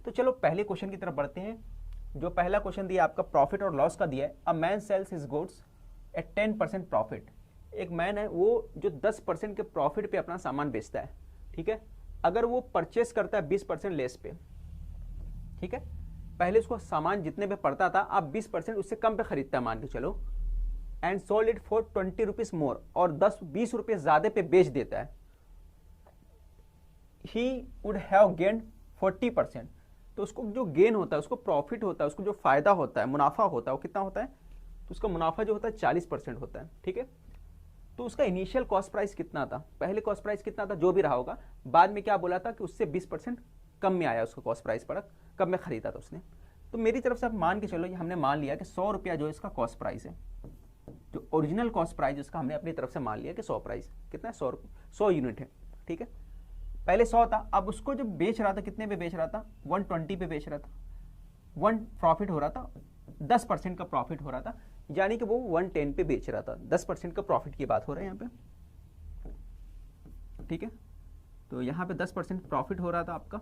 तो चलो पहले क्वेश्चन की तरफ बढ़ते हैं। जो पहला क्वेश्चन दिया आपका प्रॉफिट और लॉस का दिया है, a man sales his goods at 10% profit. एक मैन है वो जो 10% के प्रॉफिट पे अपना सामान बेचता है, ठीक है। अगर वो परचेस करता है 20% लेस पे, ठीक है, पहले उसको सामान जितने पे पड़ता था आप 20% उससे कम पे खरीदता है मान के चलो, and sold it for 20 rupees more, और 10-20 रुपये ज्यादा पे बेच देता है, ही वुड हैव गेन 40%। तो उसको जो गेन होता है, उसको प्रॉफिट होता है, उसको जो फायदा होता है, मुनाफा होता है, वो कितना होता है, तो उसका मुनाफा जो होता है 40% होता है, ठीक है। तो उसका इनिशियल कॉस्ट प्राइस कितना था, पहले कॉस्ट प्राइस कितना था जो भी रहा होगा, बाद में क्या बोला था कि उससे 20% कम में आया उसका कॉस्ट प्राइस पड़ा, कब में खरीदा था उसने। तो मेरी तरफ से आप मान के चलो, ये हमने मान लिया कि 100 रुपया जो इसका कॉस्ट प्राइस है, जो ओरिजिनल कॉस्ट प्राइस उसका हमने अपनी तरफ से मान लिया कि 100 प्राइस कितना है, 100 यूनिट है, ठीक है। पहले 100 था, अब उसको जब बेच रहा था कितने पे बेच रहा था, 120 पे बेच रहा था, 1 प्रॉफिट हो रहा था, 10% का प्रॉफिट हो रहा था, यानी कि वो 110 पे बेच रहा था। 10% का प्रॉफिट की बात हो रहा है यहाँ पे, ठीक है। तो यहाँ पे 10% प्रॉफिट हो रहा था आपका,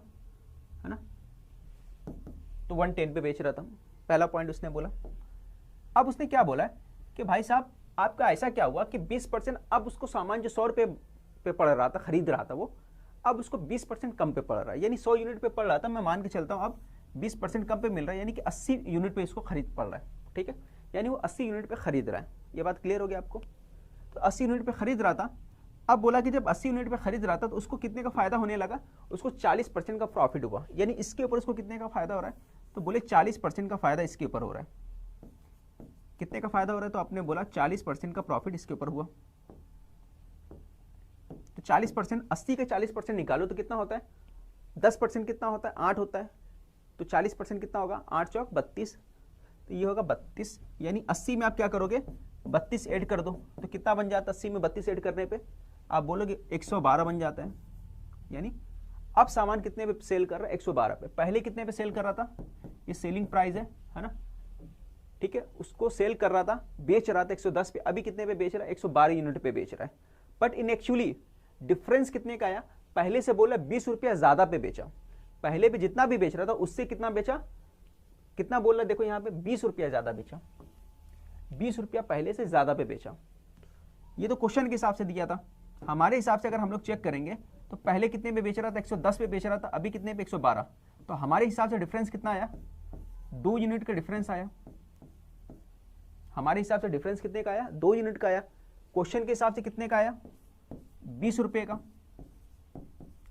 है ना, तो 110 पे बेच रहा था, पहला पॉइंट उसने बोला। अब उसने क्या बोला है कि भाई साहब आपका ऐसा क्या हुआ कि 20% अब उसको सामान जो 100 रुपये पे पड़ रहा था, खरीद रहा था वो, अब उसको 20% कम पे पड़ रहा है, यानी 100 यूनिट पे पड़ रहा था, मैं मान के चलता हूँ अब 20% कम पे मिल रहा है, यानी कि 80 यूनिट पे इसको खरीद पड़ रहा है, ठीक है। यानी वो 80 यूनिट पे खरीद रहा है, ये बात क्लियर हो गई आपको। तो 80 यूनिट पे खरीद रहा था, अब बोला कि जब 80 यूनिट पे खरीद रहा था तो उसको कितने का फायदा होने लगा, उसको 40% का प्रॉफिट हुआ, यानी इसके ऊपर उसको कितने का फायदा हो रहा है, तो बोले 40% का फायदा इसके ऊपर हो रहा है। कितने का फायदा हो रहा है, तो आपने बोला 40% का प्रॉफिट इसके ऊपर हुआ। तो 40%, 80 के 40% निकालो तो कितना होता है, 10% कितना होता है, 8 होता है, तो 40% कितना होगा, 8 चौक 32, तो ये होगा 32, यानी 80 में आप क्या करोगे, 32 ऐड कर दो, तो कितना बन जाता है 80 में 32 ऐड करने पे, आप बोलोगे 112 बन जाता है। यानी अब सामान कितने पे सेल कर रहा है, 112 पे, पहले कितने पे सेल कर रहा था, ये सेलिंग प्राइस है ना, ठीक है, उसको सेल कर रहा था, बेच रहा था 110 पे, अभी कितने पे बेच रहा है, 112 यूनिट पे बेच रहा है। बट इन एक्चुअली डिफरेंस कितने का आया, पहले से बोला 20 रुपया ज्यादा पे बेचा, पहले पे जितना भी बेच रहा था उससे कितना बेचा, कितना बोल रहा है, देखो यहाँ पे 20 रुपया ज्यादा बेचा, 20 रुपया पहले से ज्यादा पे बेचा। ये तो क्वेश्चन के हिसाब से दिया था, हमारे हिसाब से अगर हम लोग चेक करेंगे तो पहले कितने पे बेच रहा था, 110 पे बेच रहा था, अभी कितने पे, 112, तो हमारे हिसाब से डिफरेंस कितना आया, 2 यूनिट का डिफरेंस आया। हमारे हिसाब से डिफरेंस कितने का आया, 2 यूनिट का आया। क्वेश्चन के हिसाब से कितने का आया, 20 रुपए का,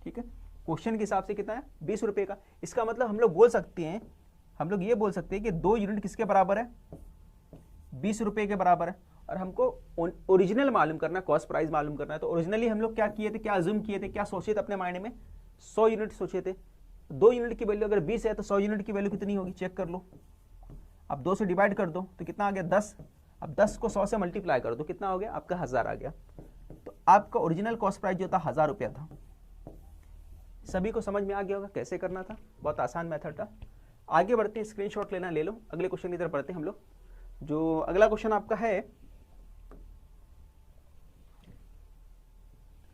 ठीक है, क्वेश्चन के हिसाब से कितना है, 20 रुपए का। इसका मतलब हम लोग बोल सकते हैं, हम लोग ये बोल सकते हैं कि 2 यूनिट किसके बराबर है, 20 रुपए के बराबर है। और हमको ओरिजिनल मालूम करना है, कॉस्ट प्राइस मालूम करना है, तो ओरिजिनली हम लोग क्या किए थे, क्या अज्यूम किए थे, क्या सोचे थे अपने माइंड में, 100 यूनिट सोचे थे। 2 यूनिट की वैल्यू अगर 20 है तो 100 यूनिट की वैल्यू कितनी होगी, चेक कर लो। अब 2 से डिवाइड कर दो तो कितना आ गया, 10। अब 10 को 100 से मल्टीप्लाई कर दो, कितना हो गया आपका, 1000 आ गया। तो आपका ओरिजिनल कॉस्ट प्राइस जो था 1000 रुपया था। सभी को समझ में आ गया होगा कैसे करना था, बहुत आसान मेथड था। आगे बढ़ते हैं, स्क्रीनशॉट लेना ले लो, अगले क्वेश्चन की तरफ बढ़ते हैं हम लोग। जो अगला क्वेश्चन आपका है,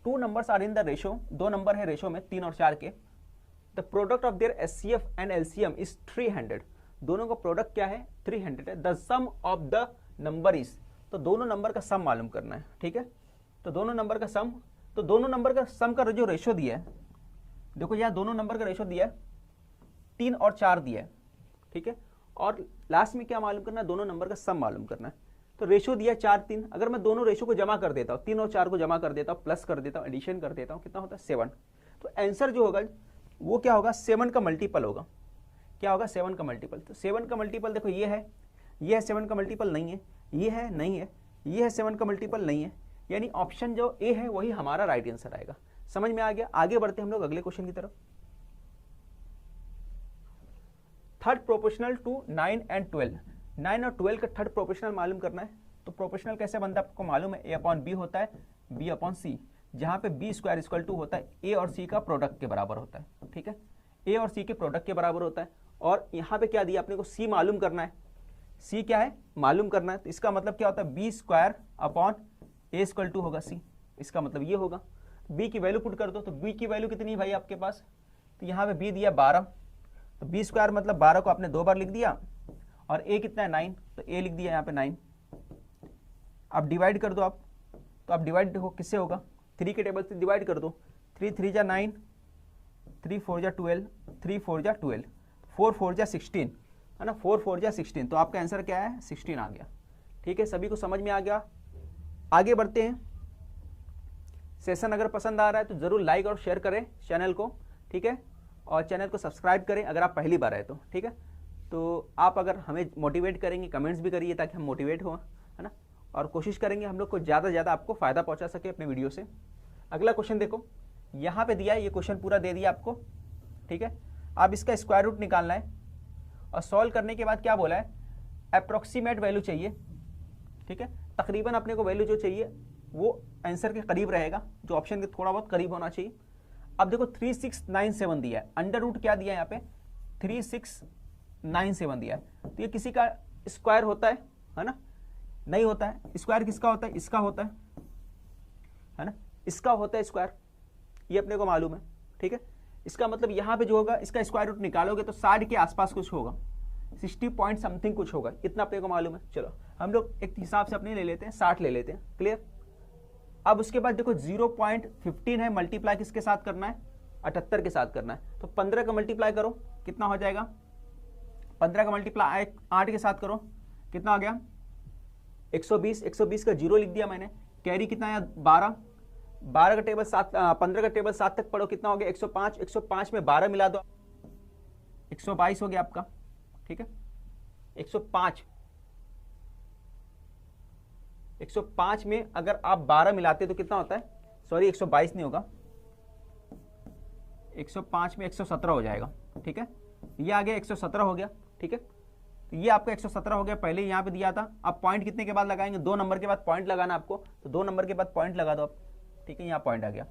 2 numbers are in the ratio, 2 number है रेशो में 3 और 4 के। The product of their SCF and LCM is 300, दोनों का प्रोडक्ट क्या है, 300 है। The sum of the number is, तो दोनों नंबर का सम मालूम करना है, ठीक है। तो दोनों नंबर का सम, तो दोनों नंबर का सम का जो रेशो दिया है, देखो यहाँ दोनों नंबर का रेशो दिया है 3 और 4 दिया है, ठीक है। और लास्ट में क्या मालूम करना है, दोनों नंबर का सम मालूम करना है। तो रेशो दिया 4-3, अगर मैं दोनों रेशो को जमा कर देता हूँ, 3 और 4 को जमा कर देता हूँ, प्लस कर देता हूँ, एडिशन कर देता हूँ, कितना होता है 7। तो आंसर जो होगा वो क्या होगा, 7 का मल्टीपल होगा। क्या होगा, 7 का मल्टीपल। तो 7 का मल्टीपल देखो ये है 7 का मल्टीपल नहीं है, ये है नहीं है, ये है 7 का मल्टीपल नहीं है, यानी ऑप्शन जो ए है वही हमारा राइट आंसर आएगा। समझ में आ गया। आगे बढ़ते हम लोग अगले क्वेश्चन की तरफ। थर्ड प्रोपोर्शनल टू 9 एंड 12, 9 और 12 का थर्ड प्रोपोर्शनल मालूम करना है। तो प्रोपोर्शनल कैसे बनता है आपको मालूम है, A/B होता है B/C, जहां पे B² = होता है A और C का प्रोडक्ट के बराबर होता है, ठीक है। A और C के प्रोडक्ट के बराबर होता है। और यहाँ पे क्या दिया अपने को, C मालूम करना है। C क्या है, मालूम करना है। तो इसका मतलब क्या होता है, B² A² होगा C, इसका मतलब ये होगा। B की वैल्यू पुट कर दो, तो B की वैल्यू कितनी है भाई आपके पास, तो यहाँ पे B दिया 12, तो बी स्क्वायर मतलब 12 को आपने 2 बार लिख दिया, और ए कितना है 9, तो ए लिख दिया यहाँ पे 9। अब डिवाइड कर दो आप, तो आप डिवाइड देखो किससे होगा, 3 के टेबल से डिवाइड कर दो। 3 3 जा 9, 3 4 जा 12, 3 4 जा 12, 4 4 जा 16, है ना, 4 4 जा 16। तो आपका आंसर क्या है, 16 आ गया। ठीक है, सभी को समझ में आ गया। आगे बढ़ते हैं। सेशन अगर पसंद आ रहा है तो जरूर लाइक और शेयर करें चैनल को, ठीक है, और चैनल को सब्सक्राइब करें अगर आप पहली बार आए तो, ठीक है। तो आप अगर हमें मोटिवेट करेंगे, कमेंट्स भी करिए ताकि हम मोटिवेट हों, है ना, और कोशिश करेंगे हम लोग को ज़्यादा से ज़्यादा आपको फ़ायदा पहुंचा सके अपने वीडियो से। अगला क्वेश्चन देखो, यहाँ पे दिया है, ये क्वेश्चन पूरा दे दिया आपको, ठीक है। अब इसका स्क्वायर रूट निकालना है, और सॉल्व करने के बाद क्या बोला है, अप्रॉक्सीमेट वैल्यू चाहिए, ठीक है। तकरीबन अपने को वैल्यू जो चाहिए वो आंसर के करीब रहेगा, जो ऑप्शन के थोड़ा बहुत करीब होना चाहिए। अब देखो 3697 दिया है, अंडर रूट क्या दिया है यहाँ पे, 3697 दिया है, तो ये किसी का स्क्वायर होता है ना, नहीं होता है। स्क्वायर किसका होता है, इसका होता है ना, इसका होता है स्क्वायर, ये अपने को मालूम है, ठीक है। इसका मतलब यहाँ पे जो होगा, इसका स्क्वायर रूट निकालोगे तो 60 के आसपास कुछ होगा, 60 पॉइंट समथिंग कुछ होगा, इतना अपने को मालूम है। चलो हम लोग एक हिसाब से अपने ले लेते हैं, 60 ले लेते हैं, क्लियर। अब उसके बाद देखो 0.15 है, मल्टीप्लाई किसके साथ करना है, 78 के साथ करना है, तो 15 का मल्टीप्लाई करो, कितना हो जाएगा, 15 का मल्टीप्लाई 8 के साथ करो, कितना आ गया 120, 120 का 0 लिख दिया मैंने, कैरी कितना है 12, 12 का टेबल 7, 15 का टेबल 7 तक पढ़ो, कितना हो गया 105, 105 में 12 मिला दो, 122 हो गया आपका, ठीक है। 105 में अगर आप 12 मिलाते तो कितना होता है, सॉरी 122 नहीं होगा, 105 में 117 हो जाएगा, ठीक है। ये आ गया 117 हो गया, ठीक है। तो ये आपका 117 हो गया, पहले यहाँ पे दिया था। अब पॉइंट कितने के बाद लगाएंगे, 2 नंबर के बाद पॉइंट लगाना आपको, तो 2 नंबर के बाद पॉइंट लगा दो आप, ठीक है। यहाँ पॉइंट आ गया।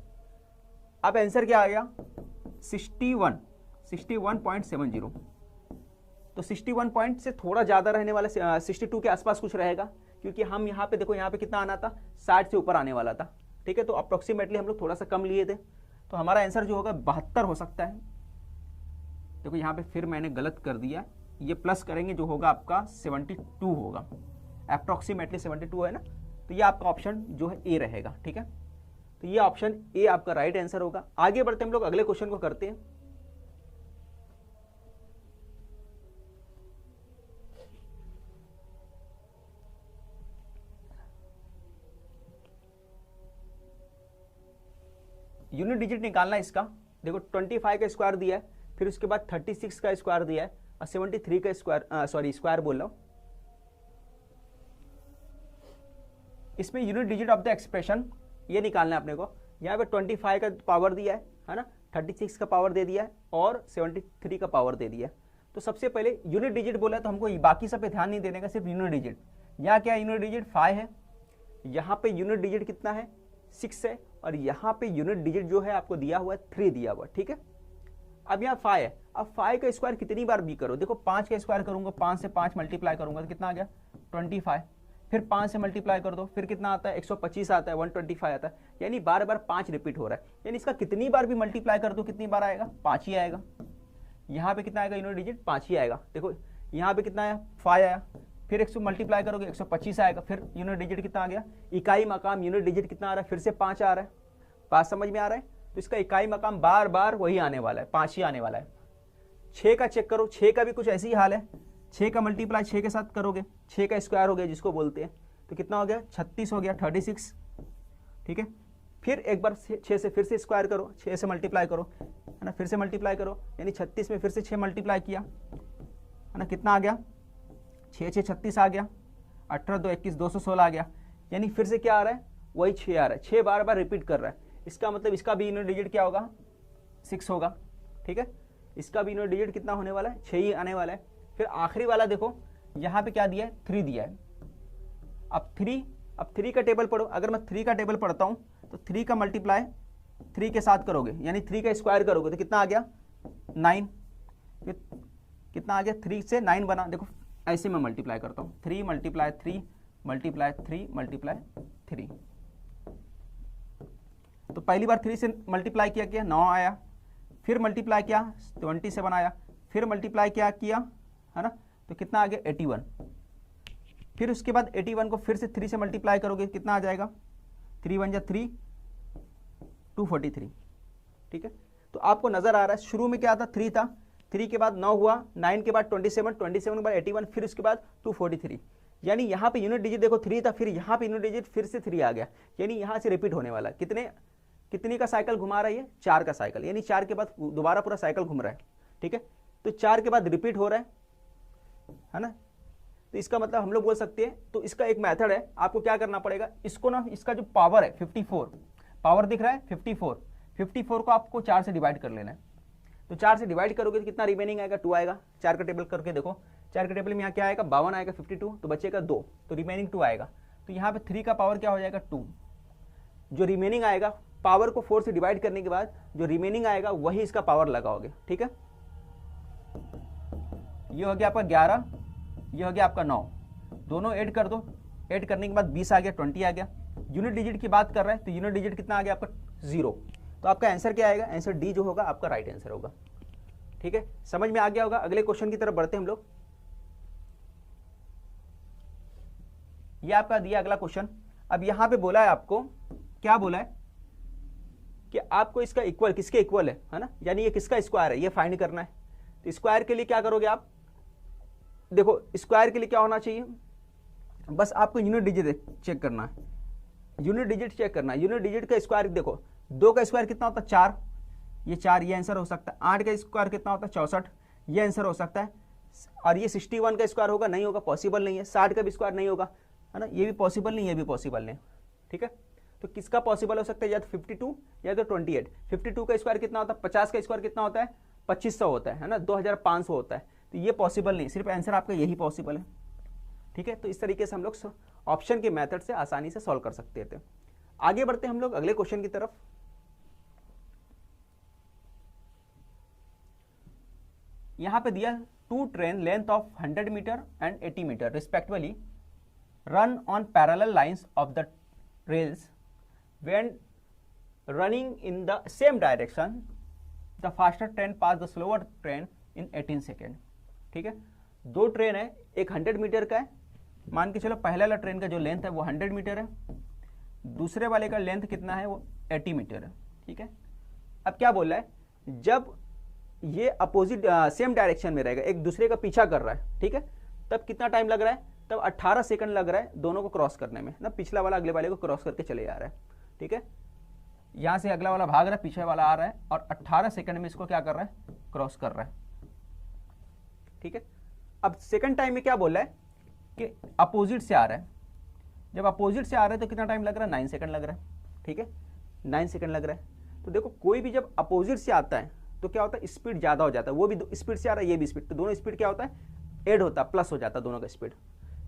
अब आंसर क्या आ गया 61.70, तो 61 पॉइंट से थोड़ा ज़्यादा रहने वाला 62 के आसपास कुछ रहेगा, क्योंकि हम यहाँ पे देखो, यहाँ पे कितना आना था, 60 से ऊपर आने वाला था, ठीक है। तो अप्रोक्सीमेटली हम लोग थोड़ा सा कम लिए थे, तो हमारा आंसर जो होगा 72 हो सकता है। देखो यहाँ पे फिर मैंने गलत कर दिया, ये प्लस करेंगे जो होगा आपका 72 होगा, अप्रोक्सीमेटली 72 है ना, तो ये आपका ऑप्शन जो है ए रहेगा, ठीक है। तो ये ऑप्शन ए आपका राइट आंसर होगा। आगे बढ़ते हम लोग अगले क्वेश्चन को करते हैं। यूनिट डिजिट निकालना है इसका। देखो 25 का स्क्वायर दिया है, फिर उसके बाद 36 का स्क्वायर दिया है, और 73 का स्क्वायर, सॉरी स्क्वायर बोल रहा हूं। इसमें unit digit of the expression ये निकालना है अपने को। यहाँ पे 25 का पावर दिया है ना, 36 का पावर दे दिया है, और 73 का पावर दे दिया है। तो सबसे पहले यूनिट डिजिट बोला है, तो हमको बाकी सब पे ध्यान नहीं देने का, सिर्फ यूनिट डिजिट। यहाँ क्या यूनिट डिजिट 5 है, यहाँ पे यूनिट डिजिट कितना है 6 है, और यहाँ पे यूनिट डिजिट जो है आपको दिया हुआ है 3 दिया हुआ, ठीक है। अब यहाँ 5 है, अब 5 का स्क्वायर कितनी बार भी करो, देखो 5 का स्क्वायर करूंगा, 5 से 5 मल्टीप्लाई करूंगा तो कितना आ गया 25, फिर 5 से मल्टीप्लाई कर दो, फिर कितना आता है 125 आता है, 125 आता है, यानी बार बार 5 रिपीट हो रहा है, यानी इसका कितनी बार भी मल्टीप्लाई कर दो कितनी बार आएगा 5 ही आएगा। यहाँ पे कितना आएगा यूनिट डिजिट 5 ही आएगा। देखो यहाँ पे कितना आया 5 आया, फिर 100 मल्टीप्लाई करोगे 125 आएगा, फिर यूनिट डिजिट कितना आ गया, इकाई मकाम यूनिट डिजिट कितना आ रहा है, फिर से 5 आ रहा है। बात समझ में आ रहा है, तो इसका इकाई मकाम बार बार वही आने वाला है, 5 ही आने वाला है। 6 का चेक करो, 6 का भी कुछ ऐसी ही हाल है, 6 का मल्टीप्लाई 6 के साथ करोगे, 6 का स्क्वायर हो गया जिसको बोलते हैं, तो कितना हो गया 36 हो गया, 36, ठीक है। फिर एक बार 6 से फिर से स्क्वायर करो, 6 से मल्टीप्लाई करो, है ना, फिर से मल्टीप्लाई करो, यानी 36 में फिर से 6 मल्टीप्लाई किया, है ना, कितना आ गया 6 6 36 आ गया, 18 2 21 216 आ गया, यानी फिर से क्या आ रहा है वही 6 आ रहा है, 6 बार बार रिपीट कर रहा है। इसका मतलब इसका भी यूनिट डिजिट क्या होगा 6 होगा, ठीक है। इसका भी यूनिट डिजिट कितना होने वाला है 6 ही आने वाला है। फिर आखिरी वाला देखो यहाँ पे क्या दिया है 3 दिया है। अब 3 का टेबल पढ़ो, अगर मैं 3 का टेबल पढ़ता हूँ तो 3 का मल्टीप्लाई 3 के साथ करोगे, यानी 3 का स्क्वायर करोगे तो कितना आ गया 9, कितना आ गया 3 से 9 बना। देखो ऐसे मैं मल्टीप्लाई करता हूँ, 3 मल्टीप्लाई 3 मल्टीप्लाई 3 मल्टीप्लाई 3, तो पहली बार 3 से मल्टीप्लाई किया 9 आया, फिर मल्टीप्लाई किया 27 आया, फिर मल्टीप्लाई क्या किया, है ना, तो कितना आ गया 81। फिर उसके बाद 81 को फिर से 3 से मल्टीप्लाई करोगे, कितना आ जाएगा 3 1 जा 3, 243। ठीक है, तो आपको नजर आ रहा है शुरू में क्या था 3 था, 3 के बाद 9 हुआ, 9 के बाद 27, 27 के बाद 81, फिर उसके बाद 243। यानी यहाँ पे यूनिट डिजिट देखो 3 था, फिर यहाँ पे यूनिट डिजिट फिर से 3 आ गया, यानी यहाँ से रिपीट होने वाला। कितने का साइकिल घुमा रहा है ये, 4 का साइकिल, यानी 4 के बाद दोबारा पूरा साइकिल घूम रहा है। ठीक है, तो 4 के बाद रिपीट हो रहा है ना, तो इसका मतलब हम लोग बोल सकते हैं, तो इसका एक मेथड है, आपको क्या करना पड़ेगा, इसको ना, इसका जो पावर है 54, पावर दिख रहा है 54 को आपको 4 से डिवाइड कर लेना है। तो 4 से डिवाइड करोगे तो कितना रिमेनिंग आएगा, 2 आएगा। 4 का टेबल करके देखो, 4 के टेबल में यहाँ क्या आएगा 52 आएगा, 52 तो बचेगा 2, तो रिमेनिंग 2 आएगा। तो यहाँ पे 3 का पावर क्या हो जाएगा 2, जो रिमेनिंग आएगा पावर को 4 से डिवाइड करने के बाद जो रिमेनिंग आएगा वही इसका पावर लगाओगे। ठीक है, ये हो गया आपका 11, ये हो गया आपका 9, दोनों ऐड कर दो, ऐड करने के बाद 20 आ गया, 20 आ गया। यूनिट डिजिट की बात कर रहा है तो यूनिट डिजिट कितना आ गया आपका 0, तो आपका आंसर क्या आएगा, आंसर डी जो होगा आपका राइट आंसर होगा। ठीक है, समझ में आ गया होगा। अगले क्वेश्चन की तरफ बढ़ते हैं हम लोग। ये आपका दिया अगला क्वेश्चन। अब यहां पे बोला है आपको, क्या बोला है कि आपको इसका इक्वल किसके इक्वल है ना, यानी ये किसका स्क्वायर है ये फाइंड करना है। तो स्क्वायर के लिए क्या करोगे आप, देखो स्क्वायर के लिए क्या होना चाहिए, बस आपको यूनिट डिजिट चेक करना है, यूनिट डिजिट चेक करना है। यूनिट डिजिट का स्क्वायर देखो, 2 का स्क्वायर कितना होता है 4, ये 4, ये आंसर हो सकता है। 8 का स्क्वायर कितना होता है 64, ये आंसर हो सकता है। और ये 61 का स्क्वायर होगा, नहीं होगा, पॉसिबल नहीं है। 60 का भी स्क्वायर नहीं होगा, है ना, ये भी पॉसिबल नहीं, ये भी पॉसिबल नहीं। ठीक है, तो किसका पॉसिबल हो सकता है, या तो 52 या तो 28। 52 का स्क्वायर कितना होता है, 50 का स्क्वायर कितना होता है 2500 होता है ना, 2500 होता है। तो ये पॉसिबल नहीं, सिर्फ आंसर आपका यही पॉसिबल है। ठीक है, तो इस तरीके से हम लोग ऑप्शन के मेथड से आसानी से सॉल्व कर सकते थे। आगे बढ़ते हैं हम लोग अगले क्वेश्चन की तरफ। यहां पे दिया 2 train length of 100 metre and 80 metre respectively run on parallel lines of the rails when running in the same direction the faster train pass the slower train in 18 second. ठीक है, 2 ट्रेन है, एक 100 metre का है, मान के चलो पहले वाला ट्रेन का जो लेंथ है वो 100 मीटर है, दूसरे वाले का लेंथ कितना है वो 80 मीटर है। ठीक है, अब क्या बोल रहा है, जब ये अपोजिट सेम डायरेक्शन में रहेगा, एक दूसरे का पीछा कर रहा है, ठीक है, तब कितना टाइम लग रहा है, तब 18 सेकंड लग रहा है दोनों को क्रॉस करने में ना, पिछला वाला अगले वाले को क्रॉस करके चले जा रहा है। ठीक है, यहां से अगला वाला भाग रहा है, पीछे वाला आ रहा है और 18 सेकंड में इसको क्या कर रहा है, क्रॉस कर रहा है। ठीक है, अब सेकंड टाइम में क्या बोल रहा है कि अपोजिट से आ रहा है, जब अपोजिट से आ रहा है तो कितना टाइम लग रहा है 9 सेकंड लग रहा है। ठीक है, 9 सेकंड लग रहा है। तो देखो कोई भी जब अपोजिट से आता है तो क्या होता है, स्पीड ज्यादा हो जाता है, वो भी स्पीड से आ रहा है, ये भी स्पीड, तो दोनों स्पीड क्या होता है, ऐड होता है, प्लस हो जाता है दोनों का स्पीड।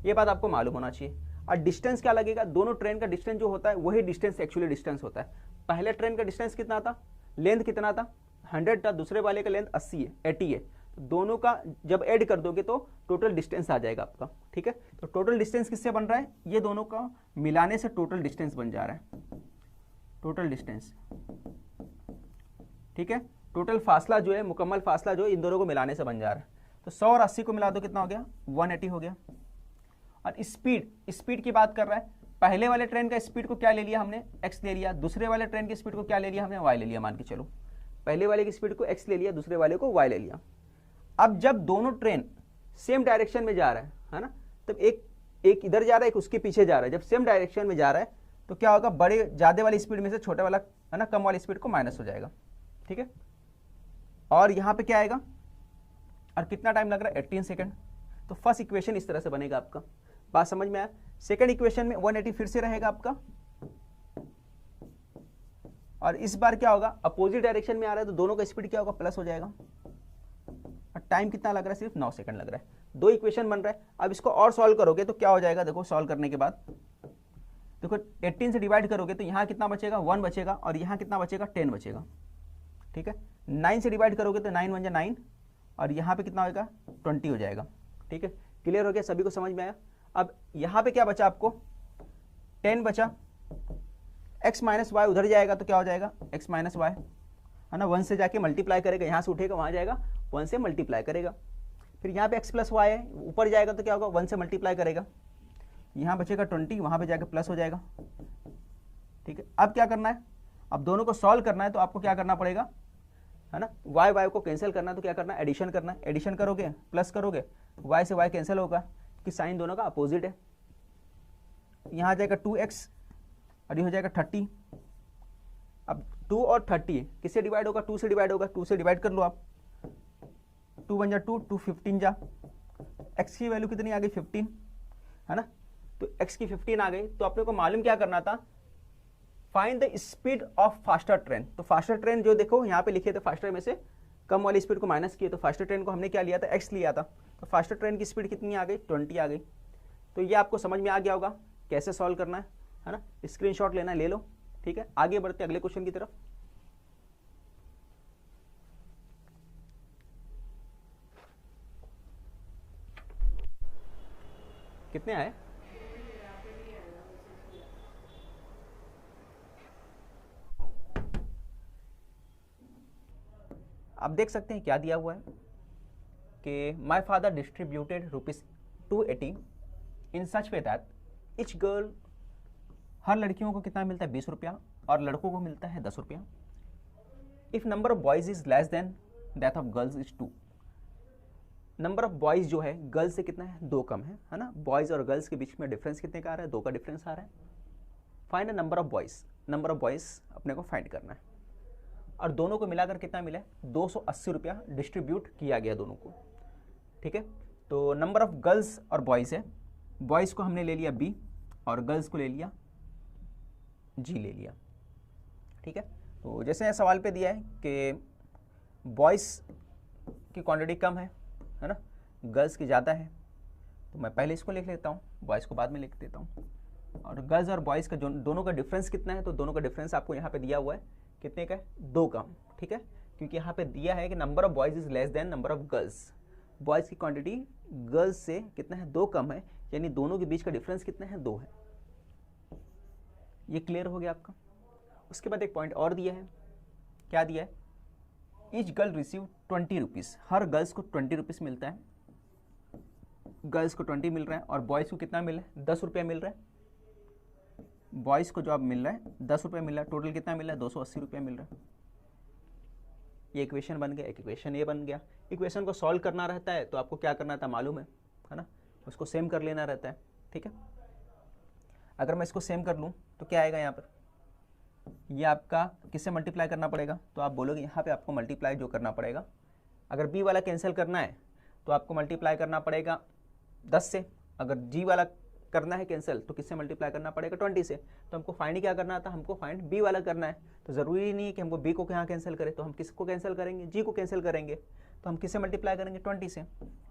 ये बात आपको मालूम होना चाहिए। और डिस्टेंस क्या लगेगा, दोनों ट्रेन का डिस्टेंस जो होता है वही डिस्टेंस एक्चुअली डिस्टेंस होता है। पहले ट्रेन का डिस्टेंस कितना था, लेंथ कितना था 100 था, दूसरे वाले का लेंथ 80 है, 80 है, तो दोनों का जब ऐड कर दोगे तो टोटल डिस्टेंस आ जाएगा आपका। ठीक है, तो टोटल डिस्टेंस किससे बन रहा है, ये दोनों का मिलाने से टोटल डिस्टेंस बन जा रहा है, टोटल डिस्टेंस। ठीक है, टोटल फासला जो है, मुकम्मल फासला जो है इन दोनों को मिलाने से बन जा रहा है। तो 100 और 80 को मिला दो, कितना हो गया 180 हो गया। और स्पीड की बात कर रहा है, पहले वाले ट्रेन का स्पीड को क्या ले लिया हमने, x ले लिया, दूसरे वाले ट्रेन की स्पीड को क्या ले लिया हमने, y ले लिया। मान के चलो पहले वाले की स्पीड को x ले लिया, दूसरे वाले को y ले लिया। अब जब दोनों ट्रेन सेम डायरेक्शन में जा रहा है ना, तब एक इधर जा रहा है, एक उसके पीछे जा रहा है। जब सेम डायरेक्शन में जा रहा है तो क्या होगा, बड़े ज्यादा वाली स्पीड में से छोटे वाला है ना, कम वाली स्पीड को माइनस हो जाएगा। ठीक है, और यहाँ पे क्या आएगा, और कितना टाइम लग रहा है 18 सेकंड। तो फर्स्ट इक्वेशन इस तरह से बनेगा आपका, बात समझ में आया। सेकंड इक्वेशन में 180 फिर से रहेगा आपका, और इस बार क्या होगा, अपोजिट डायरेक्शन में आ रहा है तो दोनों का स्पीड क्या होगा, प्लस हो जाएगा। और टाइम कितना लग रहा है, सिर्फ 9 सेकंड लग रहा है। 2 इक्वेशन बन रहा है। अब इसको और सॉल्व करोगे तो क्या हो जाएगा, देखो सॉल्व करने के बाद देखो 18 से डिवाइड करोगे तो यहाँ कितना बचेगा 1 बचेगा, और यहाँ कितना बचेगा 10 बचेगा। ठीक है, 9 से डिवाइड करोगे तो 9 1 9, और यहाँ पे कितना होगा 20 हो जाएगा। ठीक है, क्लियर हो गया, सभी को समझ में आया। अब यहाँ पे क्या बचा आपको, 10 बचा, x माइनस वाई उधर जाएगा तो क्या हो जाएगा x माइनस वाई, है ना, 1 से जाके मल्टीप्लाई करेगा, यहाँ से उठेगा वहाँ जाएगा 1 से मल्टीप्लाई करेगा। फिर यहाँ पे x प्लस वाई है, ऊपर जाएगा तो क्या होगा 1 से मल्टीप्लाई करेगा, यहाँ बचेगा 20, वहाँ पे जाकर प्लस हो जाएगा। ठीक है, अब क्या करना है, अब दोनों को सॉल्व करना है तो आपको क्या करना पड़ेगा, है ना, वाई वाई को कैंसिल करना है तो क्या करना है, एडिशन करना है। एडिशन करोगे प्लस करोगे, वाई से वाई कैंसिल होगा कि साइन दोनों का अपोजिट है। यहाँ आ जाएगा 2x और ये हो जाएगा 30। अब 2 और 30 किससे डिवाइड होगा, 2 से डिवाइड होगा, 2 से डिवाइड कर लो आप, 2 1 जा 2, 2 15 जा, x की वैल्यू कितनी आ गई 15, है ना, तो x की 15 आ गई। तो अपने को मालूम क्या करना था, find the speed of faster train. तो फास्टर ट्रेन जो देखो यहाँ पे लिखे थे, फास्टर में से कम वाली स्पीड को माइनस किए, तो फास्टर ट्रेन को हमने क्या लिया था, x लिया था। तो फास्टर ट्रेन की स्पीड कितनी आ गई, 20 आ गई। तो ये आपको समझ में आ गया होगा कैसे सॉल्व करना है ना, स्क्रीनशॉट लेना है ले लो। ठीक है, आगे बढ़ते अगले क्वेश्चन की तरफ। कितने आए, आप देख सकते हैं क्या दिया हुआ है कि my father distributed ₹280 in such way that each girl, हर लड़कियों को कितना मिलता है 20 रुपया और लड़कों को मिलता है 10 रुपया। If number of boys is less than that of girls is 2, number of boys जो है गर्ल्स से कितना है 2 कम है ना, बॉयज और गर्ल्स के बीच में डिफरेंस कितने का आ रहा है, 2 का डिफरेंस आ रहा है। Find the number of boys, number of boys अपने को फाइंड करना है और दोनों को मिलाकर कितना मिला है 280 रुपया डिस्ट्रीब्यूट किया गया दोनों को। ठीक है, तो नंबर ऑफ गर्ल्स और बॉयज़ है, बॉयज़ को हमने ले लिया B और गर्ल्स को ले लिया G ले लिया। ठीक है, तो जैसे सवाल पे दिया है कि बॉयज़ की क्वांटिटी कम है ना, गर्ल्स की ज़्यादा है, तो मैं पहले इसको लिख लेता हूँ, बॉयज़ को बाद में लिख देता हूँ। और गर्ल्स और बॉयज़ का जो दोनों का डिफरेंस कितना है, तो दोनों का डिफरेंस आपको यहाँ पे दिया हुआ है कितने का है, 2 कम। ठीक है, क्योंकि यहाँ पे दिया है कि number of boys is less than number of girls, boys की क्वांटिटी गर्ल्स से कितना है 2 कम है, यानी दोनों के बीच का डिफरेंस कितना है 2 है। ये क्लियर हो गया आपका। उसके बाद एक पॉइंट और दिया है, क्या दिया है, ईच गर्ल रिसीव 20 रुपीज़, हर गर्ल्स को 20 रुपीज़ मिलता है, गर्ल्स को 20 मिल रहा है और बॉयज़ को कितना मिल रहा है 10 रुपया मिल रहा है। बॉयज़ को जो अब मिल रहा है 10 रुपया मिल रहा है, टोटल कितना मिल रहा है 280 रुपया मिल रहा है। ये इक्वेशन बन गया, एक इक्वेशन ये बन गया। इक्वेशन को सॉल्व करना रहता है तो आपको क्या करना था मालूम है ना, उसको सेम कर लेना रहता है। ठीक है, अगर मैं इसको सेम कर लूँ तो क्या आएगा यहाँ पर, ये आपका किससे मल्टीप्लाई करना पड़ेगा, तो आप बोलोगे यहाँ पे आपको मल्टीप्लाई जो करना पड़ेगा, अगर B वाला कैंसिल करना है तो आपको मल्टीप्लाई करना पड़ेगा 10 से, अगर G वाला करना है कैंसिल तो किससे मल्टीप्लाई करना पड़ेगा 20 से। तो हमको फाइंड क्या करना था, हमको फाइंड B वाला करना है, तो ज़रूरी नहीं है कि हमको B को यहाँ कैंसिल करें, तो हम किसको कैंसिल करेंगे, G को कैंसिल करेंगे। तो हम किससे मल्टीप्लाई करेंगे 20 से,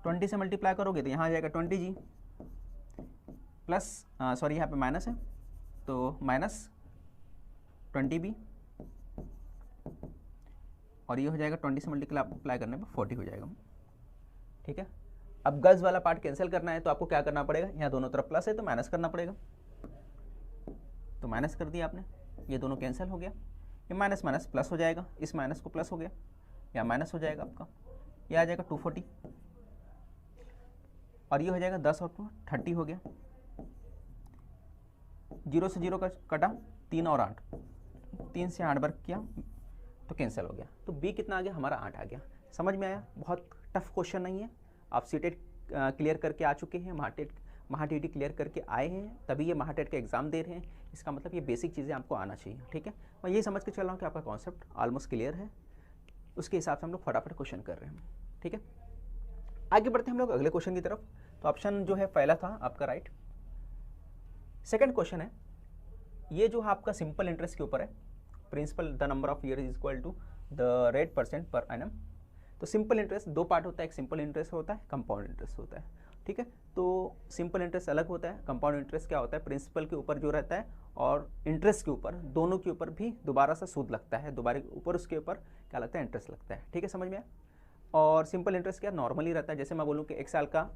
20 से मल्टीप्लाई करोगे तो यहाँ आ जाएगा 20G प्लस सॉरी यहाँ पे माइनस है तो माइनस 20B और ये हो जाएगा 20 से मल्टीप्लाई करने पर 40 हो जाएगा। ठीक है, अब गर्ल्स वाला पार्ट कैंसिल करना है तो आपको क्या करना पड़ेगा, यहाँ दोनों तरफ प्लस है तो माइनस करना पड़ेगा, तो माइनस कर दिया आपने, ये दोनों कैंसिल हो गया, ये माइनस माइनस प्लस हो जाएगा, इस माइनस को प्लस हो गया, या माइनस हो जाएगा आपका, ये आ जाएगा 240 और ये हो जाएगा 10 और 2 30 हो गया, 0 से 0 का कटा 3 और 8, 3 से 8 वर्ग किया तो कैंसिल हो गया, तो B कितना आ गया हमारा 8 आ गया। समझ में आया, बहुत टफ क्वेश्चन नहीं है, आप सीटेट क्लियर करके आ चुके हैं, महाटीटी क्लियर करके आए हैं, तभी ये महाटेट का एग्जाम दे रहे हैं, इसका मतलब ये बेसिक चीज़ें आपको आना चाहिए। ठीक है, मैं ये समझ के चल रहा हूँ कि आपका कॉन्सेप्ट ऑलमोस्ट क्लियर है, उसके हिसाब से हम लोग फटाफट क्वेश्चन कर रहे हैं। ठीक है, आगे बढ़ते हैं हम लोग अगले क्वेश्चन की तरफ। तो ऑप्शन जो है पहला था आपका राइट। सेकेंड क्वेश्चन है, ये जो आपका सिंपल इंटरेस्ट के ऊपर है, principal the number of year is equal to the rate % per annum. तो सिंपल इंटरेस्ट 2 पार्ट होता है, एक सिंपल इंटरेस्ट होता है, कंपाउंड इंटरेस्ट होता है। ठीक है, तो सिंपल इंटरेस्ट अलग होता है, कंपाउंड इंटरेस्ट क्या होता है, प्रिंसिपल के ऊपर जो रहता है और इंटरेस्ट के ऊपर, दोनों के ऊपर भी दोबारा से सूद लगता है, दोबारा ऊपर उसके ऊपर क्या लगता है, इंटरेस्ट लगता है। ठीक है, समझ में आया। और सिंपल इंटरेस्ट क्या नॉर्मली रहता है, जैसे मैं बोलूँ कि 1 साल का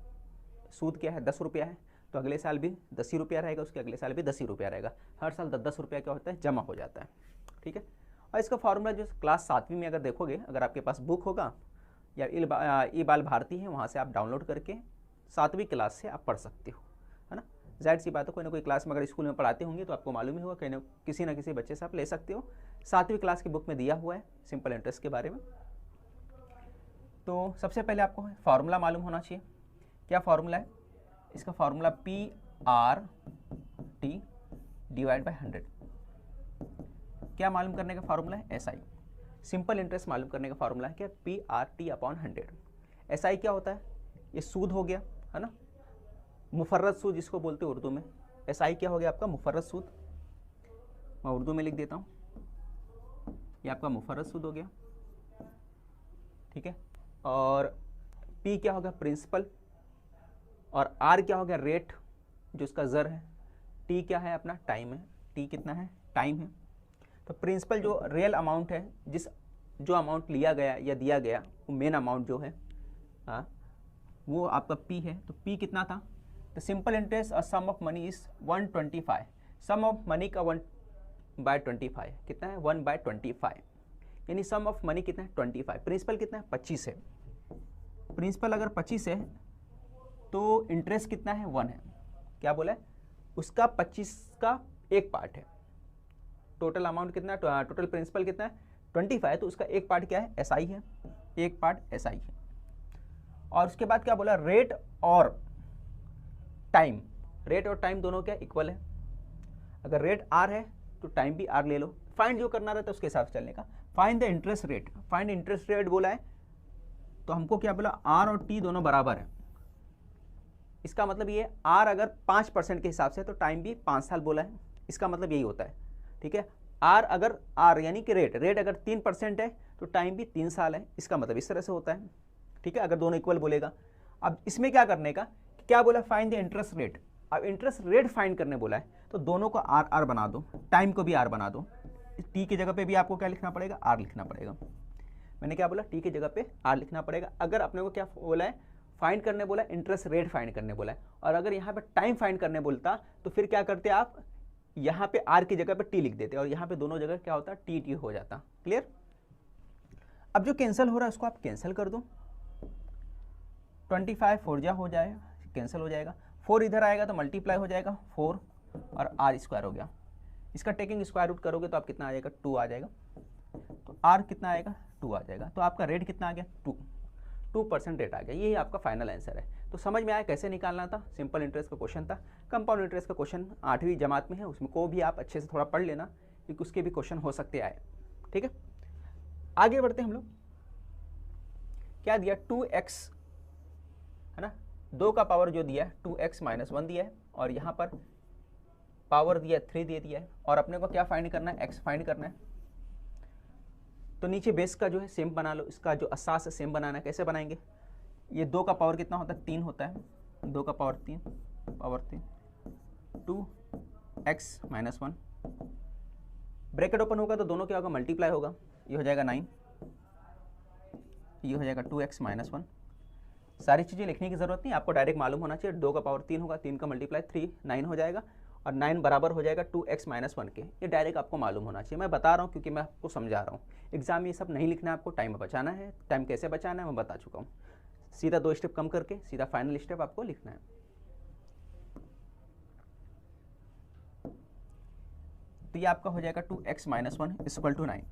सूद क्या है 10 रुपया है, तो अगले साल भी 10 ही रुपया रहेगा, उसके अगले साल भी 10 ही रुपया रहेगा, हर साल 10-10 रुपया क्या होता है जमा हो जाता है। ठीक है, और इसका फार्मूला जो क्लास 7वीं में अगर देखोगे, अगर आपके पास बुक होगा या ई बाल भारती है, वहाँ से आप डाउनलोड करके 7वीं क्लास से आप पढ़ सकते हो, है ना। जाहिर सी बात है, कोई ना कोई क्लास में अगर स्कूल में पढ़ाते होंगे तो आपको मालूम ही होगा, कहीं ना किसी बच्चे से आप ले सकते हो। 7वीं क्लास की बुक में दिया हुआ है सिंपल इंटरेस्ट के बारे में। तो सबसे पहले आपको फार्मूला मालूम होना चाहिए। क्या फार्मूला है इसका? Formula PRT divide by 100। क्या मालूम करने का फार्मूला है? SI। सिंपल इंटरेस्ट मालूम करने का फार्मूला है क्या? PRT upon 100। SI क्या होता है? ये सूद हो गया, है ना, मुफर्रद सूद जिसको बोलते हैं उर्दू में। SI क्या हो गया आपका? मुफर्रद सूद। मैं उर्दू में लिख देता हूँ, ये आपका मुफर्रद सूद हो गया, ठीक है। और P क्या होगा? प्रिंसिपल। और R क्या हो गया? रेट, जो इसका ज़र है। T क्या है? अपना टाइम है। T कितना है? टाइम है। तो प्रिंसिपल जो रियल अमाउंट है, जो अमाउंट लिया गया या दिया गया, वो मेन अमाउंट जो है वो आपका P है। तो P कितना था? तो सिंपल इंटरेस्ट और sum of money is 125। Sum of money का 1/25 कितना है? 1/25, यानी सम ऑफ मनी कितना है? 25। प्रिंसिपल कितना है? 25 है। प्रिंसिपल अगर 25 है तो इंटरेस्ट कितना है? 1 है। क्या बोला है? उसका 25 का एक पार्ट है। टोटल अमाउंट कितना है? टोटल प्रिंसिपल कितना है? 25। तो उसका एक पार्ट क्या है? SI है, एक पार्ट SI है। और उसके बाद क्या बोला? रेट और टाइम। रेट और टाइम दोनों क्या इक्वल है? अगर रेट R है तो टाइम भी R ले लो। फाइंड जो करना रहता है उसके हिसाब से चलने का। Find the interest rate. Find interest rate बोला है तो हमको क्या बोला? R और T दोनों बराबर है। इसका मतलब ये R अगर 5% के हिसाब से तो टाइम भी 5 साल बोला है। इसका मतलब यही होता है, ठीक है। R यानी कि रेट अगर 3% है तो टाइम भी 3 साल है। इसका मतलब इस तरह से होता है, ठीक है, अगर दोनों इक्वल बोलेगा। अब इसमें क्या करने का? क्या बोला? Find the interest rate. अब इंटरेस्ट रेट फाइंड करने बोला है तो दोनों को R बना दो, टाइम को भी R बना दो। T की जगह पे भी आपको क्या लिखना पड़ेगा? R लिखना पड़ेगा। मैंने क्या बोला? T की जगह पे R लिखना पड़ेगा। अगर अपने को क्या बोला है? फाइंड करने बोला है, इंटरेस्ट रेट फाइंड करने बोला है। और अगर यहाँ पे टाइम फाइंड करने बोलता तो फिर क्या करते आप? यहाँ पे R की जगह पे T लिख देते और यहाँ पे दोनों जगह क्या होता? T हो जाता। क्लियर? अब जो कैंसिल हो रहा है उसको आप कैंसिल कर दो। 25 4 जा हो जाएगा, कैंसिल हो जाएगा। 4 इधर आएगा तो मल्टीप्लाई हो जाएगा 4 और R स्क्वायर हो गया। इसका टेकिंग स्क्वायर रूट करोगे तो आप कितना आ जाएगा? 2 आ जाएगा। तो R कितना आएगा? 2 आ जाएगा। तो आपका रेट कितना आ गया? 2% रेट आ गया। यही आपका फाइनल आंसर है। तो समझ में आया कैसे निकालना था? सिंपल इंटरेस्ट का क्वेश्चन था। कंपाउंड इंटरेस्ट का क्वेश्चन 8वीं जमात में है, उसमें को भी आप अच्छे से थोड़ा पढ़ लेना क्योंकि उसके भी क्वेश्चन हो सकते आए, ठीक है। आगे बढ़ते हैं हम लोग। क्या दिया? 2x, है ना, 2 का पावर जो दिया है 2x - 1 दिया है और यहाँ पर पावर दिया 3 दे दिया है। और अपने को क्या फाइंड करना है? x फाइंड करना है। तो नीचे बेस का जो है सेम बना लो, इसका जो असास है सेम बनाना है। कैसे बनाएंगे? ये 2 का पावर कितना होता है? 3 होता है। 2 का पावर 3 2x - 1 ब्रैकेट ओपन होगा तो दोनों क्या होगा? मल्टीप्लाई होगा। ये हो जाएगा 9, ये हो जाएगा 2x - 1। सारी चीज़ें लिखने की जरूरत नहीं, आपको डायरेक्ट मालूम होना चाहिए। 2 का पावर 3 होगा, 3 का मल्टीप्लाई 3 9 हो जाएगा और 9 बराबर हो जाएगा 2x - 1 के। ये डायरेक्ट आपको मालूम होना चाहिए। मैं बता रहा हूँ क्योंकि मैं आपको समझा रहा हूँ। एग्जाम में ये सब नहीं लिखना है, आपको टाइम बचाना है। टाइम कैसे बचाना है मैं बता चुका हूँ। सीधा 2 स्टेप कम करके सीधा फाइनल स्टेप आपको लिखना है। तो ये आपका हो जाएगा 2x - 1 = 9।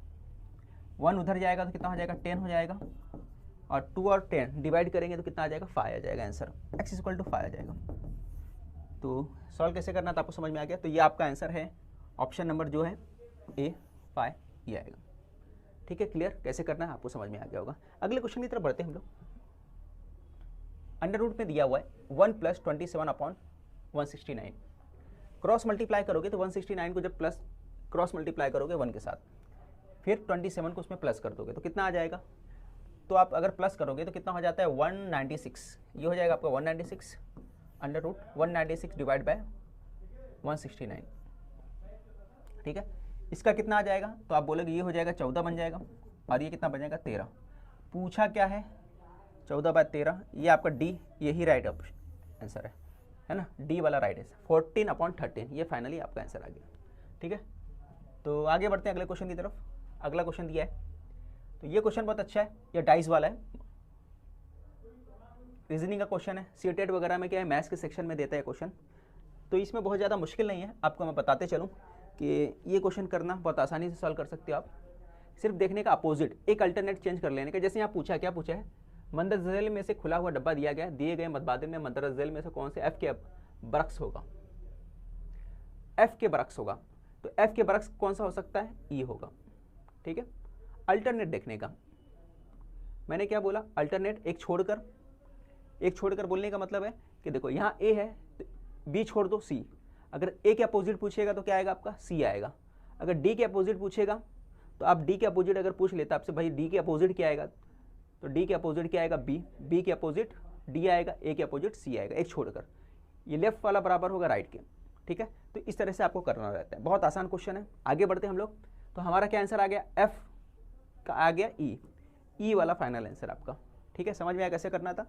1 उधर जाएगा तो कितना हो जाएगा? 10 हो जाएगा। और 2 और 10 डिवाइड करेंगे तो कितना आ जाएगा? 5 आ जाएगा आंसर। x = 5 आ जाएगा। तो सॉल्व कैसे करना था आपको समझ में आ गया। तो ये आपका आंसर है, ऑप्शन नंबर जो है A 5 ये आएगा, ठीक है। क्लियर? कैसे करना है आपको समझ में आ गया होगा। अगले क्वेश्चन की तरफ बढ़ते हैं हम लोग। अंडर रूट में दिया हुआ है 1 + 27/169। क्रॉस मल्टीप्लाई करोगे तो 169 को जब प्लस क्रॉस मल्टीप्लाई करोगे 1 के साथ, फिर 27 को उसमें प्लस कर दोगे तो कितना आ जाएगा? तो आप अगर प्लस करोगे तो कितना हो जाता है? 196। ये हो जाएगा आपका 196 अंडर रूट 196 डिवाइड बाय 169, ठीक है। इसका कितना आ जाएगा? तो आप बोलोगे ये हो जाएगा 14 बन जाएगा और ये कितना बन जाएगा? 13। पूछा क्या है? 14/13। ये आपका डी, यही राइट आंसर है ना, डी वाला राइट है। 14/13 ये फाइनली आपका आंसर आ गया, ठीक है। तो आगे बढ़ते हैं अगले क्वेश्चन की तरफ। अगला क्वेश्चन दिया है, तो ये क्वेश्चन बहुत अच्छा है, ये डाइस वाला है। रीजनिंग का क्वेश्चन है, सीटेट वगैरह में क्या है, मैथ्स के सेक्शन में देता है क्वेश्चन, तो इसमें बहुत ज़्यादा मुश्किल नहीं है। आपको मैं बताते चलूँ कि ये क्वेश्चन करना बहुत आसानी से सॉल्व कर सकते हो आप। सिर्फ देखने का अपोजिट, एक अल्टरनेट चेंज कर लेने का। जैसे यहाँ पूछा, क्या पूछा है, मंदरजेल में से खुला हुआ डब्बा दिया गया, दिए गए मतबादल में मंदरजेल में से कौन से एफ के बरक्स होगा, एफ के बरक्स होगा, तो एफ के बरक्स कौन सा हो सकता है, ई होगा। ठीक है, अल्टरनेट देखने का। मैंने क्या बोला, अल्टरनेट, एक छोड़कर बोलने का मतलब है कि देखो यहाँ ए है तो बी छोड़ दो सी। अगर ए के अपोजिट पूछेगा तो क्या आएगा आपका, सी आएगा। अगर डी के अपोजिट पूछेगा तो आप डी के अपोजिट अगर पूछ लेता आपसे, भाई डी के अपोजिट क्या आएगा, तो डी के अपोजिट क्या आएगा, बी, बी के अपोजिट डी आएगा, ए के अपोजिट सी आएगा, एक छोड़कर। ये लेफ्ट वाला बराबर होगा राइट के। ठीक है, तो इस तरह से आपको करना रहता है। बहुत आसान क्वेश्चन है। आगे बढ़ते हैं हम लोग। तो हमारा क्या आंसर आ गया, एफ का आ गया ई वाला फाइनल आंसर आपका। ठीक है, समझ में आया कैसे करना था।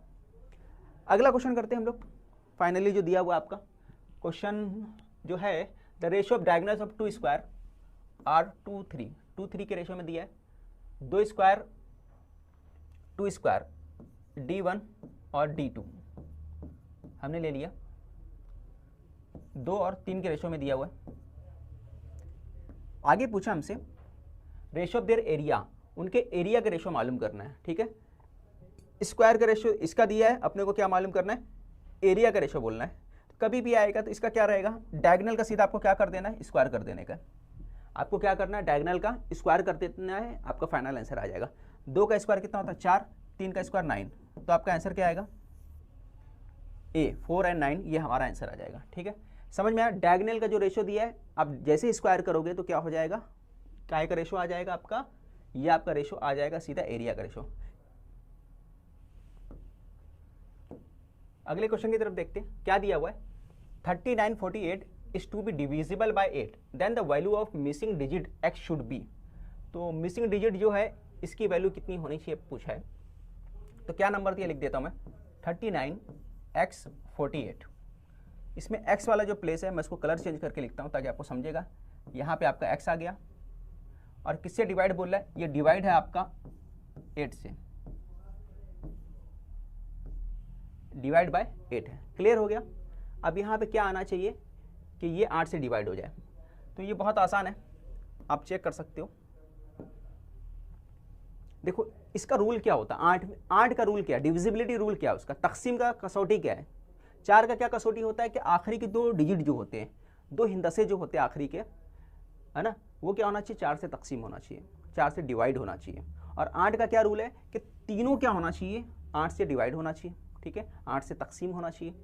अगला क्वेश्चन करते हैं हम लोग। फाइनली जो दिया हुआ आपका क्वेश्चन जो है, the ratio of diagonals of two square are 2 3 के रेशियो में दिया है। 2 स्क्वायर D1 और D2 हमने ले लिया, 2 और 3 के रेशियो में दिया हुआ है। आगे पूछा हमसे रेशियो ऑफ देयर एरिया, उनके एरिया का रेशियो मालूम करना है। ठीक है, स्क्वायर का रेशियो इसका दिया है, अपने को क्या मालूम करना है, एरिया का रेशियो बोलना है। तो कभी भी आएगा तो इसका क्या रहेगा, डायगोनल का सीधा आपको क्या कर देना है, स्क्वायर कर देने का। आपको क्या करना है, डायगोनल का स्क्वायर कर देना है, आपका फाइनल आंसर आ जाएगा। 2 का स्क्वायर कितना होता है, 4, 3 का स्क्वायर 9, तो आपका आंसर क्या आएगा, ए, 4 और 9, ये हमारा आंसर आ जाएगा। ठीक है, समझ में आया। डायगोनल का जो रेशियो दिया है, आप जैसे स्क्वायर करोगे तो क्या हो जाएगा, काय का रेशियो आ जाएगा आपका, ये आपका रेशियो आ जाएगा सीधा एरिया का रेशियो। अगले क्वेश्चन की तरफ देखते हैं, क्या दिया हुआ है, 3948 is to be divisible by 8, then the value of missing digit x should be। तो मिसिंग डिजिट जो है इसकी वैल्यू कितनी होनी चाहिए पूछा है। तो क्या नंबर दिया लिख देता हूं मैं, 39x48। इसमें x वाला जो प्लेस है मैं इसको कलर चेंज करके लिखता हूं ताकि आपको समझेगा। यहाँ पे आपका x आ गया और किससे डिवाइड बोल रहा है, ये डिवाइड है आपका 8 से, डिवाइड बाय 8 है। क्लियर हो गया। अब यहाँ पे क्या आना चाहिए कि ये 8 से डिवाइड हो जाए। तो ये बहुत आसान है, आप चेक कर सकते हो। देखो इसका रूल क्या होता है, 8 का रूल क्या है, डिविजिबिलिटी रूल क्या है उसका, तकसीम का कसौटी क्या है। 4 का क्या कसौटी होता है कि आखिरी के 2 डिजिट जो होते हैं, 2 हिंदसे जो होते हैं आखिरी के, है ना, वो क्या होना चाहिए, 4 से तकसीम होना चाहिए, 4 से डिवाइड होना चाहिए। और 8 का क्या रूल है कि तीनों क्या होना चाहिए, 8 से डिवाइड होना चाहिए। ठीक है, 8 से तकसीम होना चाहिए।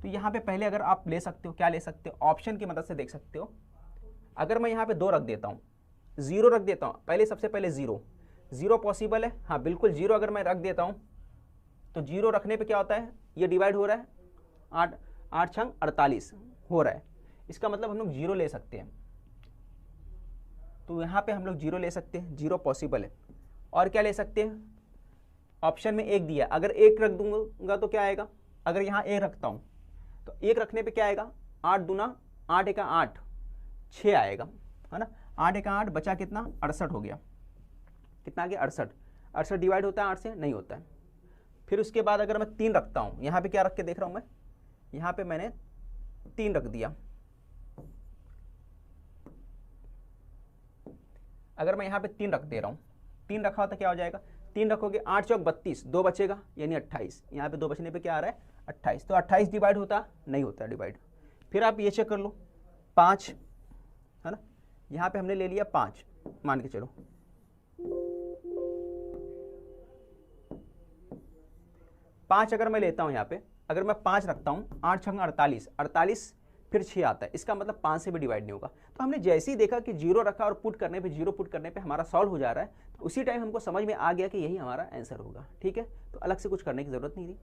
तो यहाँ पे पहले अगर आप ले सकते हो, क्या ले सकते हो, ऑप्शन की मदद से देख सकते हो। अगर मैं यहाँ पे 2 रख देता हूँ, 0 रख देता हूँ, पहले सबसे पहले 0 पॉसिबल है, हाँ बिल्कुल 0 अगर मैं रख देता हूँ तो 0 रखने पे क्या होता है, ये डिवाइड हो रहा है, 8 छंग 48 हो रहा है। इसका मतलब हम लोग 0 ले सकते हैं। तो यहाँ पे हम लोग 0 ले सकते हैं, 0 पॉसिबल है। और क्या ले सकते हैं, ऑप्शन में 1 दिया, अगर 1 रख दूंगा तो क्या आएगा, अगर यहाँ 1 रखता हूँ तो 1 रखने पे क्या आएगा, 8 दूना 8 एका 8, 6 आएगा, है ना। 8 एका 8 बचा कितना, 68 हो गया। कितना आ गया, 68 डिवाइड होता है 8 से, नहीं होता है। फिर उसके बाद अगर मैं 3 रखता हूँ, यहाँ पे क्या रख के देख रहा हूँ मैं, यहाँ पे मैंने 3 रख दिया। अगर मैं यहाँ पे 3 रख दे रहा हूँ, 3 रखा हो तो क्या हो जाएगा, 3 रखोगे 8 चौक 32, 2 बचेगा यानी 28। यहाँ पे 2 बचने पे क्या आ रहा है, 28। तो 28 डिवाइड होता, नहीं होता डिवाइड। फिर आप ये चेक कर लो, 5 है ना, यहाँ पे हमने ले लिया 5, मान के चलो। 5 अगर मैं लेता हूँ यहाँ पे, अगर मैं 5 रखता हूँ, 8 छंग 48, 48 फिर 6 आता है, इसका मतलब 5 से भी डिवाइड नहीं होगा। तो हमने जैसे ही देखा कि 0 रखा और पुट करने पे, 0 पुट करने पे हमारा सॉल्व हो जा रहा है, तो उसी टाइम हमको समझ में आ गया कि यही हमारा आंसर होगा। ठीक है, तो अलग से कुछ करने की जरूरत नहीं थी।